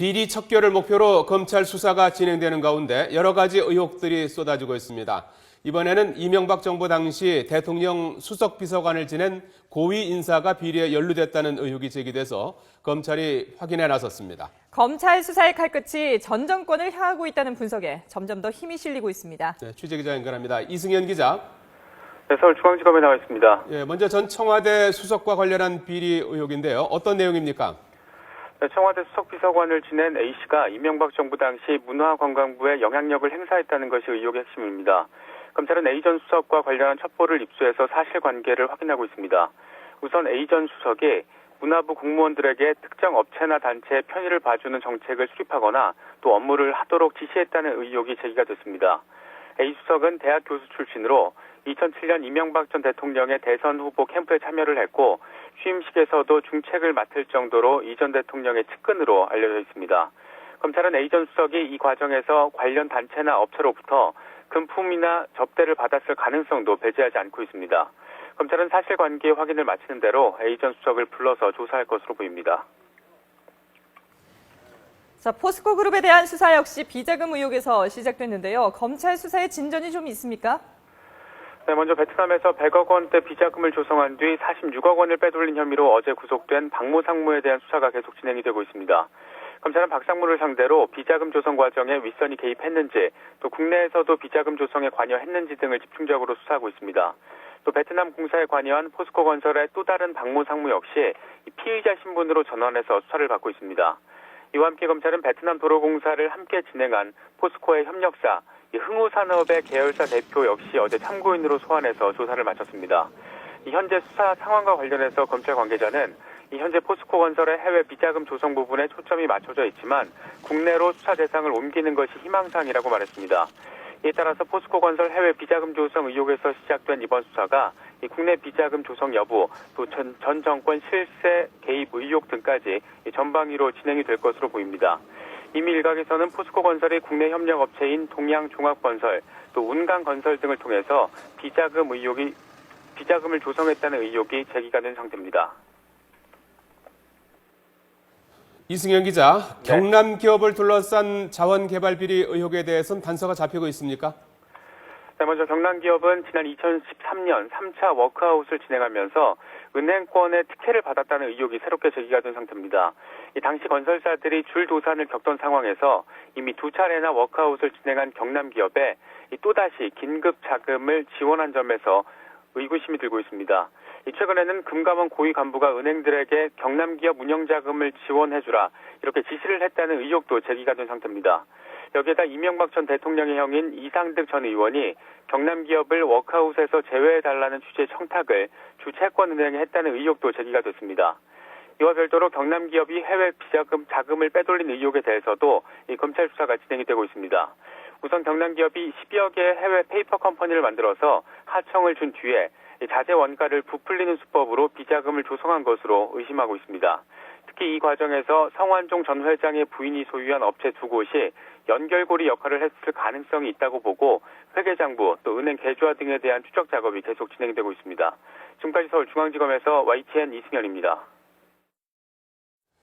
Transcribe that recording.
비리 척결을 목표로 검찰 수사가 진행되는 가운데 여러 가지 의혹들이 쏟아지고 있습니다. 이번에는 이명박 정부 당시 대통령 수석비서관을 지낸 고위 인사가 비리에 연루됐다는 의혹이 제기돼서 검찰이 확인에 나섰습니다. 검찰 수사의 칼끝이 전 정권을 향하고 있다는 분석에 점점 더 힘이 실리고 있습니다. 네, 취재기자 연결합니다. 이승현 기자. 네, 서울중앙지검에 나와 있습니다. 먼저 전 청와대 수석과 관련한 비리 의혹인데요. 어떤 내용입니까? 네, 청와대 수석비서관을 지낸 A씨가 이명박 정부 당시 문화관광부에 영향력을 행사했다는 것이 의혹의 핵심입니다. 검찰은 A 전 수석과 관련한 첩보를 입수해서 사실관계를 확인하고 있습니다. 우선 A 전 수석이 문화부 공무원들에게 특정 업체나 단체의 편의를 봐주는 정책을 수립하거나 또 업무를 하도록 지시했다는 의혹이 제기가 됐습니다. A 수석은 대학 교수 출신으로 2007년 이명박 전 대통령의 대선 후보 캠프에 참여를 했고 취임식에서도 중책을 맡을 정도로 이 전 대통령의 측근으로 알려져 있습니다. 검찰은 A 전 수석이 이 과정에서 관련 단체나 업체로부터 금품이나 접대를 받았을 가능성도 배제하지 않고 있습니다. 검찰은 사실관계 확인을 마치는 대로 A 전 수석을 불러서 조사할 것으로 보입니다. 포스코 그룹에 대한 수사 역시 비자금 의혹에서 시작됐는데요. 검찰 수사에 진전이 좀 있습니까? 네, 먼저 베트남에서 100억 원대 비자금을 조성한 뒤 46억 원을 빼돌린 혐의로 어제 구속된 박모 상무에 대한 수사가 계속 진행이 되고 있습니다. 검찰은 박 상무를 상대로 비자금 조성 과정에 윗선이 개입했는지, 또 국내에서도 비자금 조성에 관여했는지 등을 집중적으로 수사하고 있습니다. 또 베트남 공사에 관여한 포스코 건설의 또 다른 박모 상무 역시 피의자 신분으로 전환해서 수사를 받고 있습니다. 이와 함께 검찰은 베트남 도로공사를 함께 진행한 포스코의 협력사 흥우산업의 계열사 대표 역시 어제 참고인으로 소환해서 조사를 마쳤습니다. 현재 수사 상황과 관련해서 검찰 관계자는 현재 포스코 건설의 해외 비자금 조성 부분에 초점이 맞춰져 있지만 국내로 수사 대상을 옮기는 것이 희망사항이라고 말했습니다. 이에 따라서 포스코 건설 해외 비자금 조성 의혹에서 시작된 이번 수사가 국내 비자금 조성 여부, 또 전 정권 실세 개입 의혹 등까지 전방위로 진행이 될 것으로 보입니다. 이미 일각에서는 포스코 건설이 국내 협력업체인 동양종합건설, 또 운강건설 등을 통해서 비자금을 조성했다는 의혹이 제기가 된 상태입니다. 이승현 기자, 네. 경남 기업을 둘러싼 자원개발 비리 의혹에 대해서는 단서가 잡히고 있습니까? 네, 먼저 경남기업은 지난 2013년 3차 워크아웃을 진행하면서 은행권의 특혜를 받았다는 의혹이 새롭게 제기가 된 상태입니다. 이 당시 건설사들이 줄도산을 겪던 상황에서 이미 두 차례나 워크아웃을 진행한 경남기업에 또다시 긴급 자금을 지원한 점에서 의구심이 들고 있습니다. 최근에는 금감원 고위 간부가 은행들에게 경남기업 운영자금을 지원해주라 이렇게 지시를 했다는 의혹도 제기가 된 상태입니다. 여기에다 이명박 전 대통령의 형인 이상득 전 의원이 경남기업을 워크아웃에서 제외해달라는 취지의 청탁을 주채권은행에 했다는 의혹도 제기가 됐습니다. 이와 별도로 경남기업이 해외 비자금 자금을 빼돌린 의혹에 대해서도 검찰 수사가 진행이 되고 있습니다. 우선 경남기업이 10여 개의 해외 페이퍼 컴퍼니를 만들어서 하청을 준 뒤에 자재 원가를 부풀리는 수법으로 비자금을 조성한 것으로 의심하고 있습니다. 특히 이 과정에서 성완종 전 회장의 부인이 소유한 업체 두 곳이 연결고리 역할을 했을 가능성이 있다고 보고 회계장부 또 은행 계좌 등에 대한 추적 작업이 계속 진행되고 있습니다. 지금까지 서울중앙지검에서 YTN 이승현입니다.